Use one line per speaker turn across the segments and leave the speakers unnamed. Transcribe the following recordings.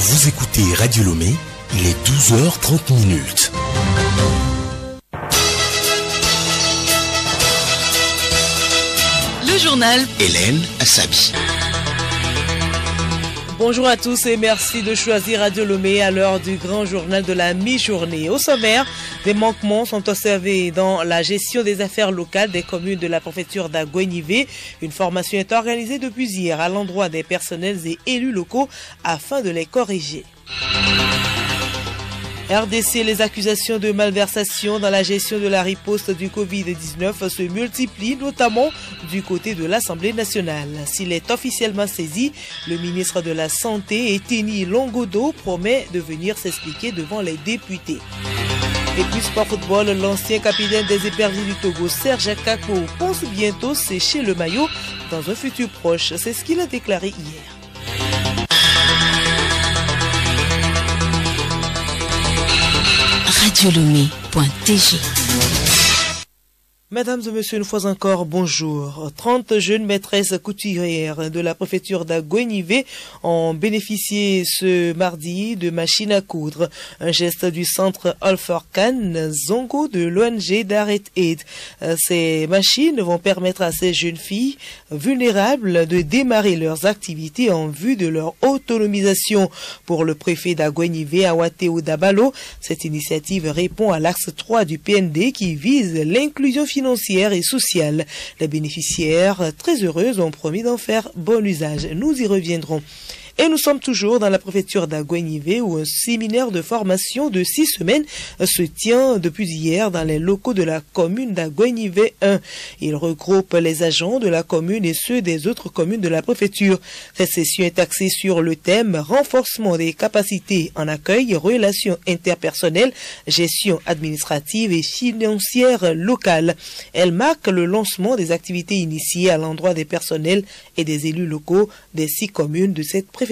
Vous écoutez Radio Lomé, il est 12h30.
Le journal
Hélène Assabi.
Bonjour à tous et merci de choisir Radio Lomé à l'heure du grand journal de la mi-journée. Au sommaire, des manquements sont observés dans la gestion des affaires locales des communes de la préfecture d'Agouenivé. Une formation est organisée depuis hier à l'endroit des personnels et élus locaux afin de les corriger. RDC, les accusations de malversation dans la gestion de la riposte du Covid-19 se multiplient, notamment du côté de l'Assemblée nationale. S'il est officiellement saisi, le ministre de la Santé, Eteni Longodo, promet de venir s'expliquer devant les députés. Et puis sport football, l'ancien capitaine des Éperviers du Togo, Serge Kako, pense bientôt sécher le maillot dans un futur proche. C'est ce qu'il a déclaré hier.
radiolomé.tg.
Mesdames et messieurs, une fois encore, bonjour. 30 jeunes maîtresses couturières de la préfecture d'Agouenivé ont bénéficié ce mardi de machines à coudre. Un geste du centre Alforcan Zongo de l'ONG Daret Aid. Ces machines vont permettre à ces jeunes filles vulnérables de démarrer leurs activités en vue de leur autonomisation. Pour le préfet d'Agouenivé, Awateo Dabalo, cette initiative répond à l'axe 3 du PND qui vise l'inclusion financière et sociale. Les bénéficiaires, très heureuses, ont promis d'en faire bon usage. Nous y reviendrons. Et nous sommes toujours dans la préfecture d'Agouenivé où un séminaire de formation de 6 semaines se tient depuis hier dans les locaux de la commune d'Agouenivé 1. Il regroupe les agents de la commune et ceux des autres communes de la préfecture. Cette session est axée sur le thème renforcement des capacités en accueil, relations interpersonnelles, gestion administrative et financière locale. Elle marque le lancement des activités initiées à l'endroit des personnels et des élus locaux des 6 communes de cette préfecture.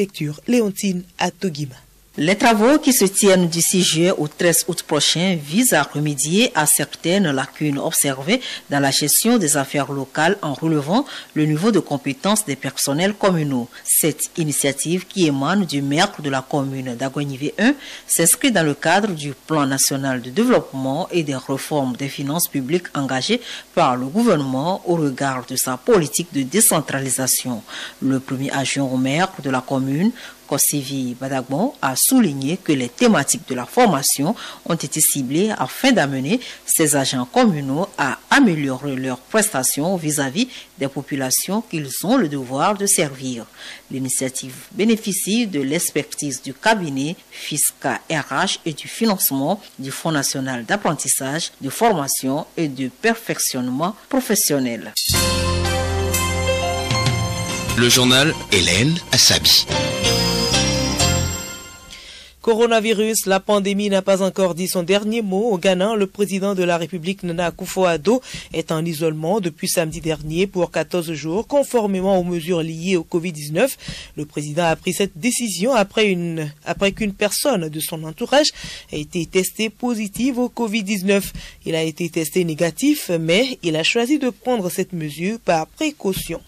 Léontine Atogima.
Les travaux qui se tiennent du 6 juillet au 13 août prochain visent à remédier à certaines lacunes observées dans la gestion des affaires locales en relevant le niveau de compétence des personnels communaux. Cette initiative qui émane du maire de la commune d'Agouenivé 1 s'inscrit dans le cadre du plan national de développement et des réformes des finances publiques engagées par le gouvernement au regard de sa politique de décentralisation. Le premier adjoint au maire de la commune, Kosevi Badagbon, a souligné que les thématiques de la formation ont été ciblées afin d'amener ces agents communaux à améliorer leurs prestations vis-à-vis des populations qu'ils ont le devoir de servir. L'initiative bénéficie de l'expertise du cabinet FISCA RH et du financement du Fonds national d'apprentissage, de formation et de perfectionnement professionnel.
Le journal Hélène Assabi.
Coronavirus, la pandémie n'a pas encore dit son dernier mot. Au Ghana, le président de la République, Nana Akufo-Addo, est en isolement depuis samedi dernier pour 14 jours, conformément aux mesures liées au Covid-19. Le président a pris cette décision après qu'une personne de son entourage ait été testée positive au Covid-19. Il a été testé négatif, mais il a choisi de prendre cette mesure par précaution.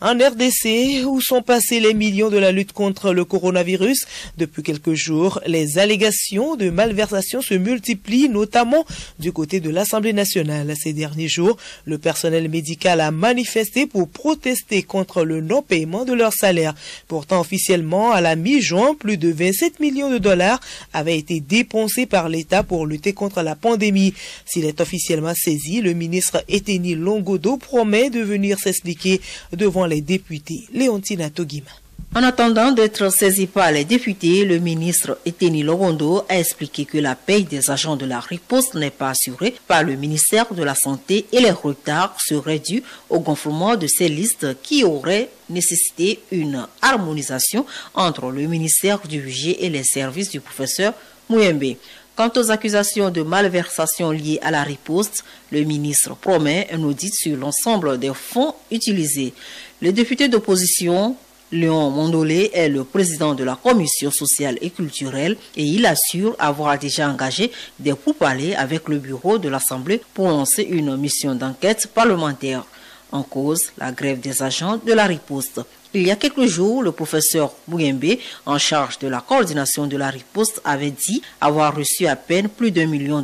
En RDC, où sont passés les millions de la lutte contre le coronavirus? Depuis quelques jours, les allégations de malversation se multiplient, notamment du côté de l'Assemblée nationale. Ces derniers jours, le personnel médical a manifesté pour protester contre le non-paiement de leur salaire. Pourtant, officiellement, à la mi-juin, plus de 27 millions de dollars avaient été dépensés par l'État pour lutter contre la pandémie. S'il est officiellement saisi, le ministre Eteni Longodo promet de venir s'expliquer devant les députés. Léontine Atogima.
En attendant d'être saisi par les députés, le ministre Eteni Longodo a expliqué que la paye des agents de la riposte n'est pas assurée par le ministère de la Santé et les retards seraient dus au gonflement de ces listes qui auraient nécessité une harmonisation entre le ministère du Budget et les services du professeur Mouyembe. Quant aux accusations de malversation liées à la riposte, le ministre promet un audit sur l'ensemble des fonds utilisés. Le député d'opposition, Léon Mondolé, est le président de la commission sociale et culturelle et il assure avoir déjà engagé des pourparlers avec le bureau de l'Assemblée pour lancer une mission d'enquête parlementaire. En cause, la grève des agents de la riposte. Il y a quelques jours, le professeur Mougembe, en charge de la coordination de la riposte, avait dit avoir reçu à peine plus d'$1 million,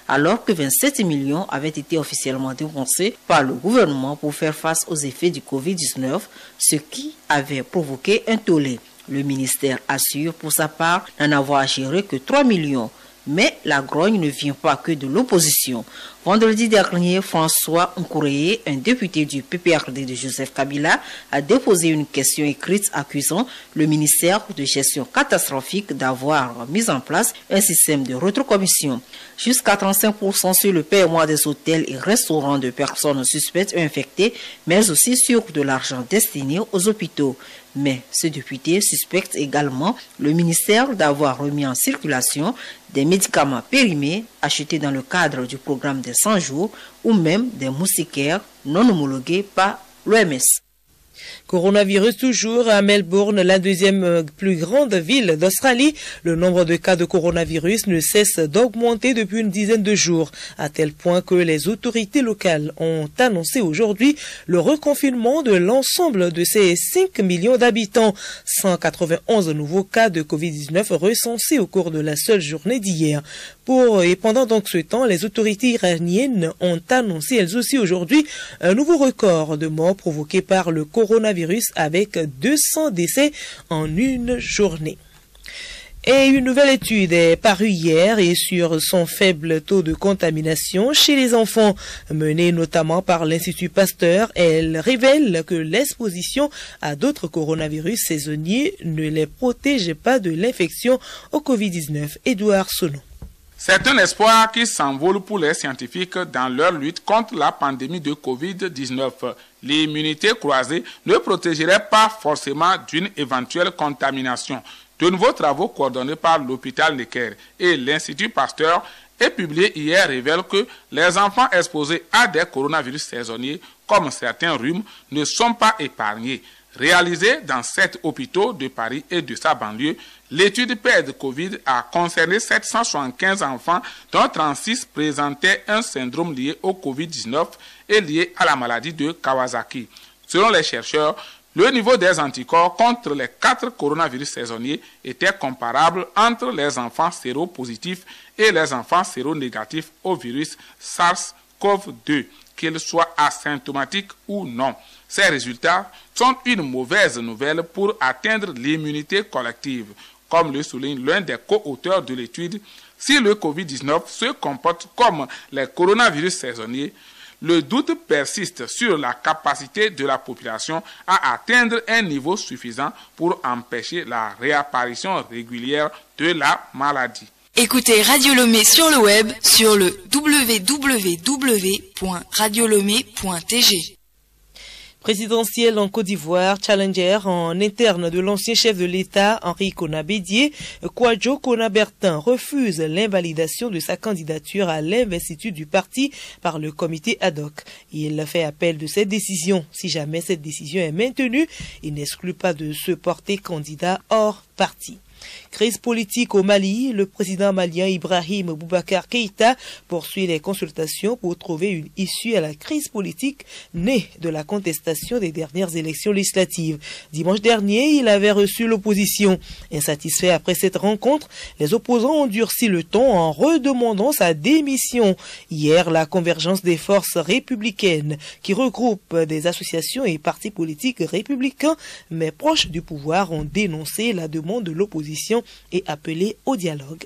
alors que 27 millions avaient été officiellement dépensés par le gouvernement pour faire face aux effets du Covid-19, ce qui avait provoqué un tollé. Le ministère assure pour sa part n'en avoir géré que 3 millions. Mais la grogne ne vient pas que de l'opposition. Vendredi dernier, François Nkoureye, un député du PPRD de Joseph Kabila, a déposé une question écrite accusant le ministère de gestion catastrophique d'avoir mis en place un système de rétrocommission. Jusqu'à 35% sur le paiement des hôtels et restaurants de personnes suspectes et infectées, mais aussi sur de l'argent destiné aux hôpitaux. Mais ce député suspecte également le ministère d'avoir remis en circulation des médicaments périmés achetés dans le cadre du programme des 100 jours ou même des moustiquaires non homologués par l'OMS.
Coronavirus toujours à Melbourne, la deuxième plus grande ville d'Australie. Le nombre de cas de coronavirus ne cesse d'augmenter depuis une dizaine de jours, à tel point que les autorités locales ont annoncé aujourd'hui le reconfinement de l'ensemble de ces 5 millions d'habitants. 191 nouveaux cas de Covid-19 recensés au cours de la seule journée d'hier. Pendant donc ce temps, les autorités iraniennes ont annoncé elles aussi aujourd'hui un nouveau record de morts provoqués par le coronavirus avec 200 décès en une journée. Et une nouvelle étude est parue hier et sur son faible taux de contamination chez les enfants, menée notamment par l'Institut Pasteur. Elle révèle que l'exposition à d'autres coronavirus saisonniers ne les protège pas de l'infection au Covid-19. Édouard Sono.
C'est un espoir qui s'envole pour les scientifiques dans leur lutte contre la pandémie de Covid-19. L'immunité croisée ne protégerait pas forcément d'une éventuelle contamination. De nouveaux travaux coordonnés par l'hôpital Necker et l'Institut Pasteur et publiés hier révèlent que les enfants exposés à des coronavirus saisonniers, comme certains rhumes, ne sont pas épargnés. Réalisée dans 7 hôpitaux de Paris et de sa banlieue, l'étude PED-Covid a concerné 775 enfants, dont 36 présentaient un syndrome lié au Covid-19 et lié à la maladie de Kawasaki. Selon les chercheurs, le niveau des anticorps contre les 4 coronavirus saisonniers était comparable entre les enfants séropositifs et les enfants séronégatifs au virus SARS-CoV-2, qu'ils soient asymptomatiques ou non. Ces résultats sont une mauvaise nouvelle pour atteindre l'immunité collective. Comme le souligne l'un des co-auteurs de l'étude, si le Covid-19 se comporte comme les coronavirus saisonniers, le doute persiste sur la capacité de la population à atteindre un niveau suffisant pour empêcher la réapparition régulière de la maladie.
Écoutez Radio Lomé sur le web sur le www.radiolomé.tg.
Présidentielle en Côte d'Ivoire, challenger en interne de l'ancien chef de l'État, Henri Konan-Bédié, Kwadjo Konan-Bertin refuse l'invalidation de sa candidature à l'investiture du parti par le comité ad hoc. Il fait appel de cette décision. Si jamais cette décision est maintenue, il n'exclut pas de se porter candidat hors parti. Crise politique au Mali, le président malien Ibrahim Boubacar Keïta poursuit les consultations pour trouver une issue à la crise politique née de la contestation des dernières élections législatives. Dimanche dernier, il avait reçu l'opposition. Insatisfait après cette rencontre, les opposants ont durci le ton en redemandant sa démission. Hier, la convergence des forces républicaines qui regroupent des associations et partis politiques républicains mais proches du pouvoir ont dénoncé la demande de l'opposition et appelé au dialogue.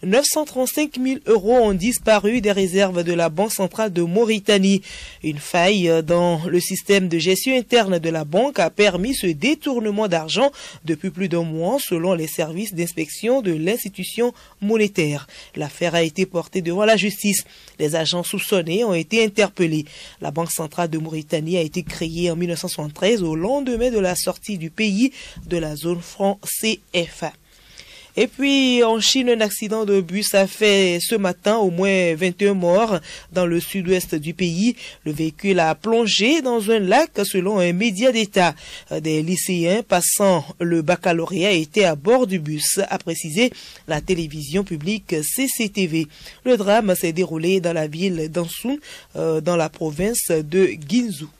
935 000 € ont disparu des réserves de la Banque centrale de Mauritanie. Une faille dans le système de gestion interne de la banque a permis ce détournement d'argent depuis plus d'un mois selon les services d'inspection de l'institution monétaire. L'affaire a été portée devant la justice. Les agents soupçonnés ont été interpellés. La Banque centrale de Mauritanie a été créée en 1973 au lendemain de la sortie du pays de la zone franc CFA. Et puis, en Chine, un accident de bus a fait ce matin au moins 21 morts dans le sud-ouest du pays. Le véhicule a plongé dans un lac selon un média d'État. Des lycéens passant le baccalauréat étaient à bord du bus, a précisé la télévision publique CCTV. Le drame s'est déroulé dans la ville d'Ansun, dans la province de Guinzhou.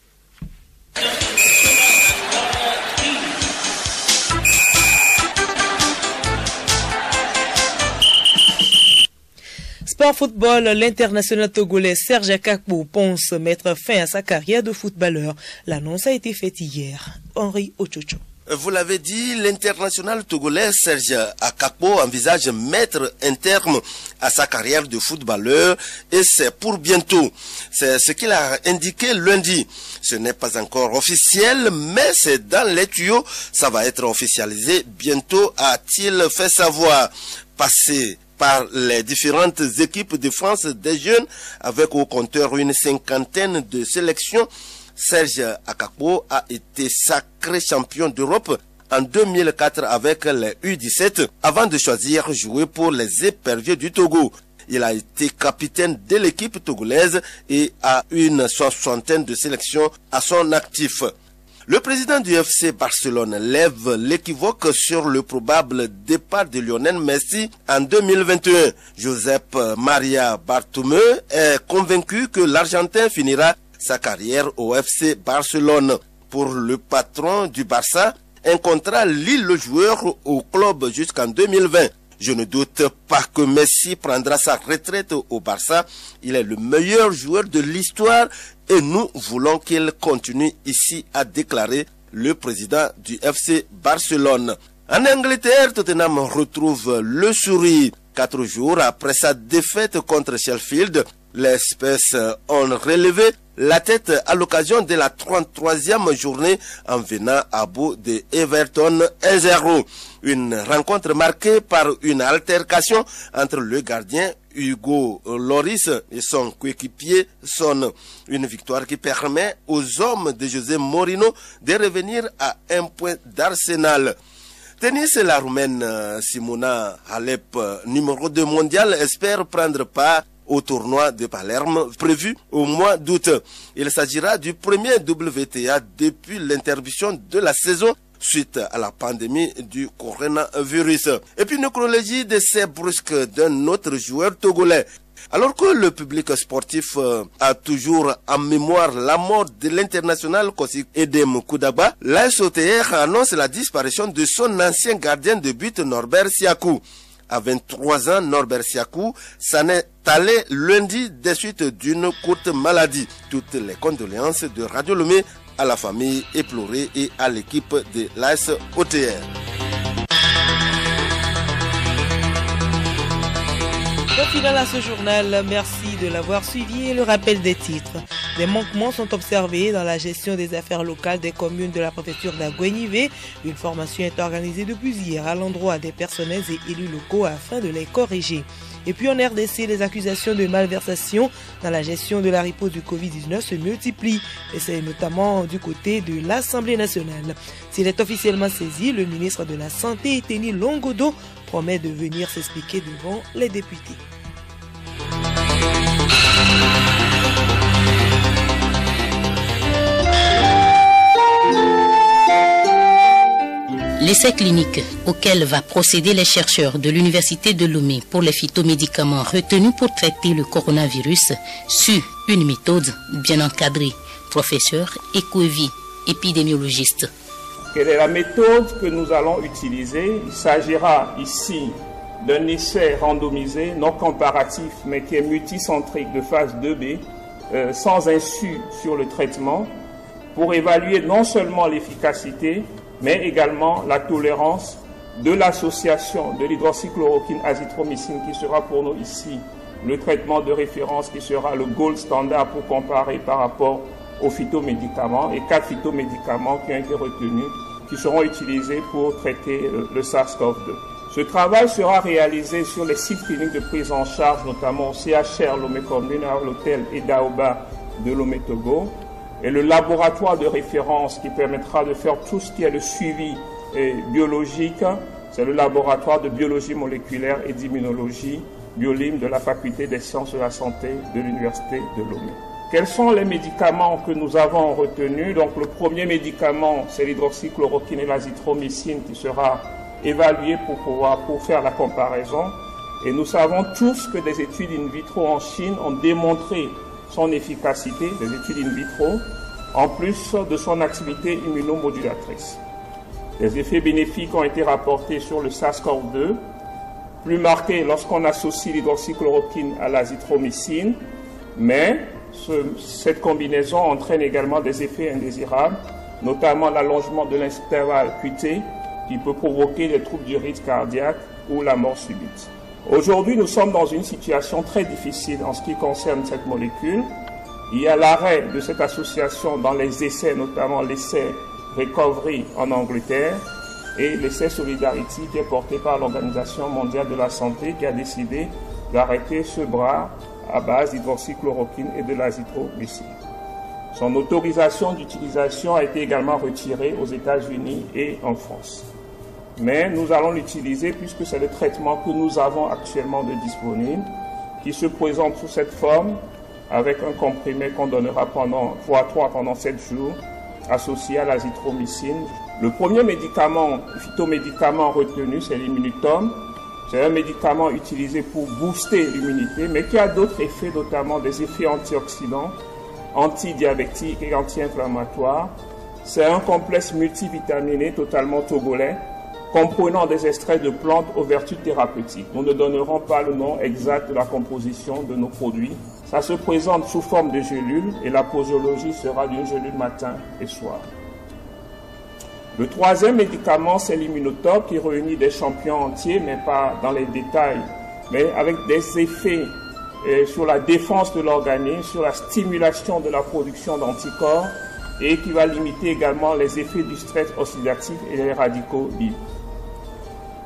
Sport football, l'international togolais Serge Akakpo pense mettre fin à sa carrière de footballeur. L'annonce a été faite hier. Henri Ochocho.
Vous l'avez dit, l'international togolais Serge Akakpo envisage mettre un terme à sa carrière de footballeur et c'est pour bientôt. C'est ce qu'il a indiqué lundi. Ce n'est pas encore officiel, mais c'est dans les tuyaux. Ça va être officialisé bientôt, a-t-il fait savoir. Passé par les différentes équipes de France des jeunes avec au compteur une cinquantaine de sélections, Serge Akakpo a été sacré champion d'Europe en 2004 avec les U17 avant de choisir jouer pour les Éperviers du Togo. Il a été capitaine de l'équipe togolaise et a une soixantaine de sélections à son actif. Le président du FC Barcelone lève l'équivoque sur le probable départ de Lionel Messi en 2021. Josep Maria Bartomeu est convaincu que l'Argentin finira sa carrière au FC Barcelone. Pour le patron du Barça, un contrat lie le joueur au club jusqu'en 2020. Je ne doute pas que Messi prendra sa retraite au Barça. Il est le meilleur joueur de l'histoire et nous voulons qu'il continue ici, a déclaré le président du FC Barcelone. En Angleterre, Tottenham retrouve le sourire. 4 jours après sa défaite contre Sheffield, les Spurs ont relevé la tête à l'occasion de la 33e journée en venant à bout de Everton 1-0. Une rencontre marquée par une altercation entre le gardien Hugo Lloris et son coéquipier Son. Une victoire qui permet aux hommes de José Mourinho de revenir à un point d'Arsenal. Tennis, la Roumaine Simona Halep, numéro 2 mondial, espère prendre part au tournoi de Palerme prévu au mois d'août. Il s'agira du premier WTA depuis l'interruption de la saison suite à la pandémie du coronavirus. Et puis une chronologie d'essai brusque d'un autre joueur togolais. Alors que le public sportif a toujours en mémoire la mort de l'international Kossi Edem Koudaba, l'ASOTR annonce la disparition de son ancien gardien de but Norbert Siakou. À 23 ans, Norbert Siakou s'en est allé lundi des suites d'une courte maladie. Toutes les condoléances de Radio Lomé à la famille éplorée et à l'équipe de l'ASOTR.
Au final à ce journal, merci de l'avoir suivi et le rappel des titres. Des manquements sont observés dans la gestion des affaires locales des communes de la préfecture d'Aguenivé. Une formation est organisée depuis hier à l'endroit des personnels et élus locaux afin de les corriger. Et puis en RDC, les accusations de malversation dans la gestion de la riposte du Covid-19 se multiplient. Et c'est notamment du côté de l'Assemblée nationale. S'il est officiellement saisi, le ministre de la Santé, Teni Longodo, promet de venir s'expliquer devant les députés.
L'essai clinique auquel va procéder les chercheurs de l'Université de Lomé pour les phytomédicaments retenus pour traiter le coronavirus suit une méthode bien encadrée. Professeur Ekoevi, épidémiologiste.
Quelle est la méthode que nous allons utiliser? Il s'agira ici d'un essai randomisé, non comparatif, mais qui est multicentrique de phase 2B, sans insu sur le traitement, pour évaluer non seulement l'efficacité, mais également la tolérance de l'association de l'hydroxychloroquine azithromycine qui sera pour nous ici le traitement de référence qui sera le gold standard pour comparer par rapport aux phytomédicaments et 4 phytomédicaments qui ont été retenus qui seront utilisés pour traiter le SARS-CoV-2. Ce travail sera réalisé sur les sites cliniques de prise en charge, notamment au CHR Lomé Commune, à l'hôtel Edaoba de Lomé Togo, et le laboratoire de référence qui permettra de faire tout ce qui est le suivi biologique, c'est le laboratoire de biologie moléculaire et d'immunologie, BioLim, de la faculté des sciences de la santé de l'université de Lomé. Quels sont les médicaments que nous avons retenus? Donc le premier médicament, c'est l'hydroxychloroquine et l'azithromycine qui sera évalué pour faire la comparaison. Et nous savons tous que des études in vitro en Chine ont démontré son efficacité, des études in vitro, en plus de son activité immunomodulatrice. Des effets bénéfiques ont été rapportés sur le SARS-CoV-2 plus marquée lorsqu'on associe l'hydroxychloroquine à l'azithromycine, mais cette combinaison entraîne également des effets indésirables, notamment l'allongement de l'intervalle QT qui peut provoquer des troubles du rythme cardiaque ou la mort subite. Aujourd'hui, nous sommes dans une situation très difficile en ce qui concerne cette molécule. Il y a l'arrêt de cette association dans les essais, notamment l'essai Recovery en Angleterre et l'essai Solidarity qui est porté par l'Organisation mondiale de la santé qui a décidé d'arrêter ce bras à base d'hydroxychloroquine et de l'azithromycine. Son autorisation d'utilisation a été également retirée aux États-Unis et en France. Mais nous allons l'utiliser puisque c'est le traitement que nous avons actuellement de disponible, qui se présente sous cette forme avec un comprimé qu'on donnera pendant x3 pendant 7 jours, associé à l'azithromycine. Le premier médicament, phytomédicament retenu, c'est l'immunotome. C'est un médicament utilisé pour booster l'immunité, mais qui a d'autres effets, notamment des effets antioxydants, antidiabétiques et anti-inflammatoires. C'est un complexe multivitaminé totalement togolais, comprenant des extraits de plantes aux vertus thérapeutiques. Nous ne donnerons pas le nom exact de la composition de nos produits. Ça se présente sous forme de gélules et la posologie sera d'une gélule matin et soir. Le troisième médicament, c'est l'immunotome qui réunit des champions entiers, mais pas dans les détails, mais avec des effets sur la défense de l'organisme, sur la stimulation de la production d'anticorps et qui va limiter également les effets du stress oxydatif et les radicaux libres.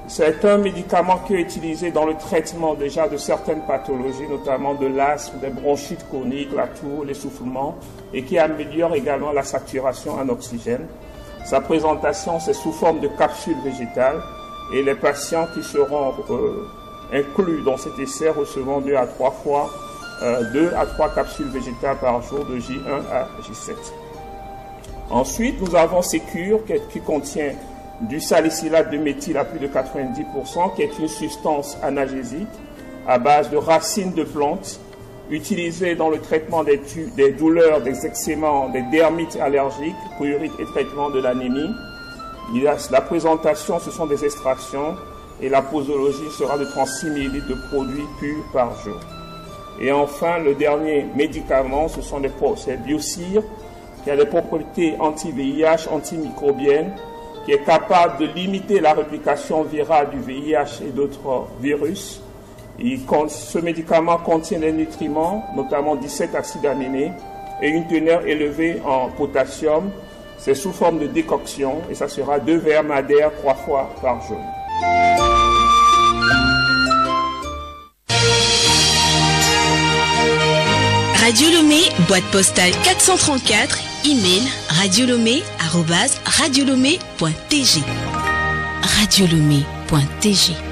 C'est un médicament qui est utilisé dans le traitement déjà de certaines pathologies, notamment de l'asthme, des bronchites chroniques, la toux, l'essoufflement, et qui améliore également la saturation en oxygène. Sa présentation, c'est sous forme de capsules végétales, et les patients qui seront inclus dans cet essai recevront 2 à 3 capsules végétales par jour de J1 à J7. Ensuite, nous avons Sécure qui contient du salicylate de méthyle à plus de 90%, qui est une substance analgésique à base de racines de plantes, utilisée dans le traitement des douleurs, des eczémas, des dermites allergiques, prurite et traitement de l'anémie. La présentation, ce sont des extractions et la posologie sera de 36 ml de produits purs par jour. Et enfin, le dernier médicament, ce sont c'est Biosir, qui a des propriétés anti-VIH, antimicrobiennes, qui est capable de limiter la réplication virale du VIH et d'autres virus. Ce médicament contient des nutriments, notamment 17 acides aminés, et une teneur élevée en potassium. C'est sous forme de décoction et ça sera 2 verres madère 3 fois par jour.
Radio Lomé, boîte postale 434, email radiolomé@radiolomé.tg. Radiolomé.tg